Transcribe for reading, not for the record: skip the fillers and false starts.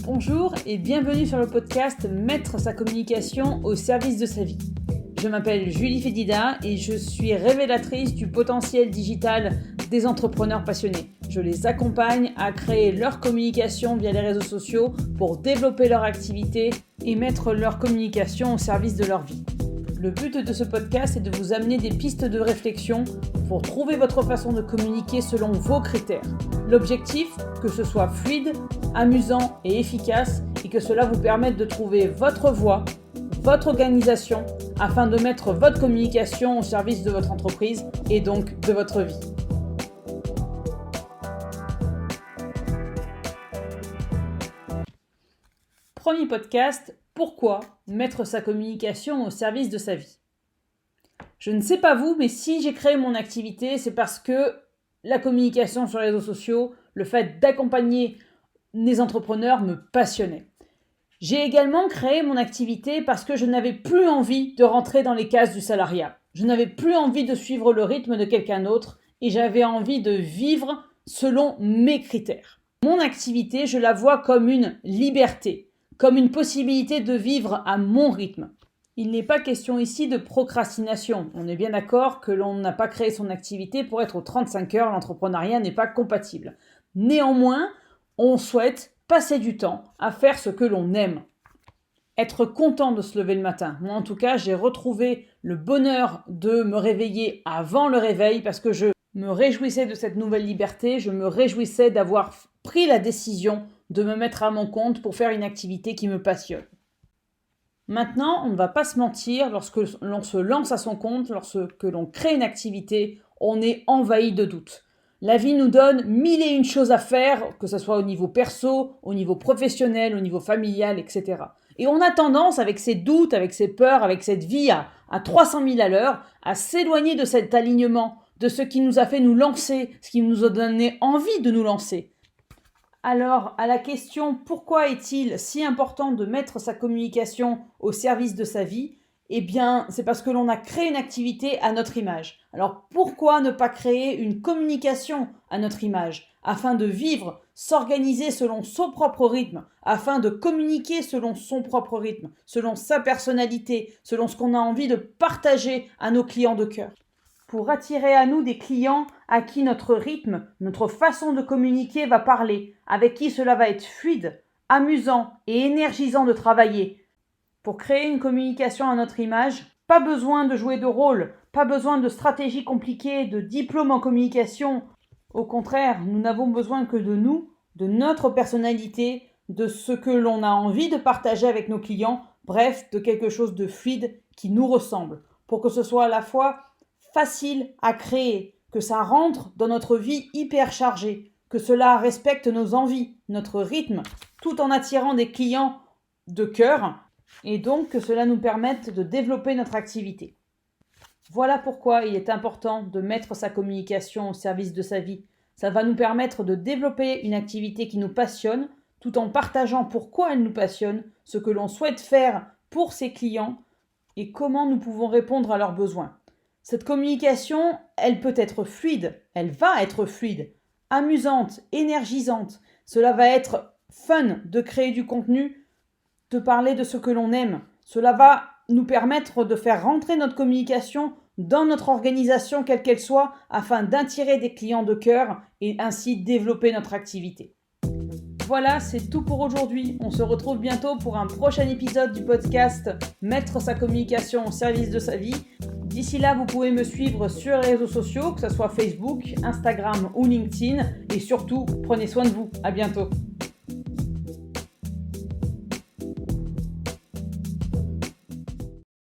Bonjour et bienvenue sur le podcast Mettre sa communication au service de sa vie. Je m'appelle Julie Fédida et je suis révélatrice du potentiel digital des entrepreneurs passionnés. Je les accompagne à créer leur communication via les réseaux sociaux pour développer leur activité et mettre leur communication au service de leur vie. Le but de ce podcast est de vous amener des pistes de réflexion pour trouver votre façon de communiquer selon vos critères. L'objectif, que ce soit fluide, amusant et efficace et que cela vous permette de trouver votre voie, votre organisation afin de mettre votre communication au service de votre entreprise et donc de votre vie. Premier podcast, pourquoi mettre sa communication au service de sa vie ? Je ne sais pas vous, mais si j'ai créé mon activité, c'est parce que la communication sur les réseaux sociaux, le fait d'accompagner les entrepreneurs me passionnait. J'ai également créé mon activité parce que je n'avais plus envie de rentrer dans les cases du salariat. Je n'avais plus envie de suivre le rythme de quelqu'un d'autre et j'avais envie de vivre selon mes critères. Mon activité, je la vois comme une liberté, comme une possibilité de vivre à mon rythme. Il n'est pas question ici de procrastination. On est bien d'accord que l'on n'a pas créé son activité pour être aux 35 heures, l'entrepreneuriat n'est pas compatible. Néanmoins, on souhaite passer du temps à faire ce que l'on aime. Être content de se lever le matin. Moi, en tout cas, j'ai retrouvé le bonheur de me réveiller avant le réveil parce que je me réjouissais de cette nouvelle liberté, je me réjouissais d'avoir pris la décision de me mettre à mon compte pour faire une activité qui me passionne. Maintenant, on ne va pas se mentir, lorsque l'on se lance à son compte, lorsque l'on crée une activité, on est envahi de doutes. La vie nous donne 1001 choses à faire, que ce soit au niveau perso, au niveau professionnel, au niveau familial, etc. Et on a tendance, avec ces doutes, avec ces peurs, avec cette vie à 300 000 à l'heure, à s'éloigner de cet alignement, de ce qui nous a fait nous lancer, ce qui nous a donné envie de nous lancer. Alors, à la question « Pourquoi est-il si important de mettre sa communication au service de sa vie ?» Eh bien, c'est parce que l'on a créé une activité à notre image. Alors, pourquoi ne pas créer une communication à notre image afin de vivre, s'organiser selon son propre rythme, afin de communiquer selon son propre rythme, selon sa personnalité, selon ce qu'on a envie de partager à nos clients de cœur. Pour attirer à nous des clients à qui notre rythme, notre façon de communiquer va parler, avec qui cela va être fluide, amusant et énergisant de travailler. Pour créer une communication à notre image, pas besoin de jouer de rôle, pas besoin de stratégies compliquées, de diplômes en communication. Au contraire, nous n'avons besoin que de nous, de notre personnalité, de ce que l'on a envie de partager avec nos clients, bref, de quelque chose de fluide qui nous ressemble, pour que ce soit à la fois facile à créer, que ça rentre dans notre vie hyper chargée, que cela respecte nos envies, notre rythme, tout en attirant des clients de cœur, et donc que cela nous permette de développer notre activité. Voilà pourquoi il est important de mettre sa communication au service de sa vie. Ça va nous permettre de développer une activité qui nous passionne, tout en partageant pourquoi elle nous passionne, ce que l'on souhaite faire pour ses clients et comment nous pouvons répondre à leurs besoins. Cette communication, elle peut être fluide, elle va être fluide, amusante, énergisante. Cela va être fun de créer du contenu, de parler de ce que l'on aime. Cela va nous permettre de faire rentrer notre communication dans notre organisation, quelle qu'elle soit, afin d'attirer des clients de cœur et ainsi développer notre activité. Voilà, c'est tout pour aujourd'hui. On se retrouve bientôt pour un prochain épisode du podcast Mettre sa communication au service de sa vie. D'ici là, vous pouvez me suivre sur les réseaux sociaux, que ce soit Facebook, Instagram ou LinkedIn. Et surtout, prenez soin de vous. À bientôt.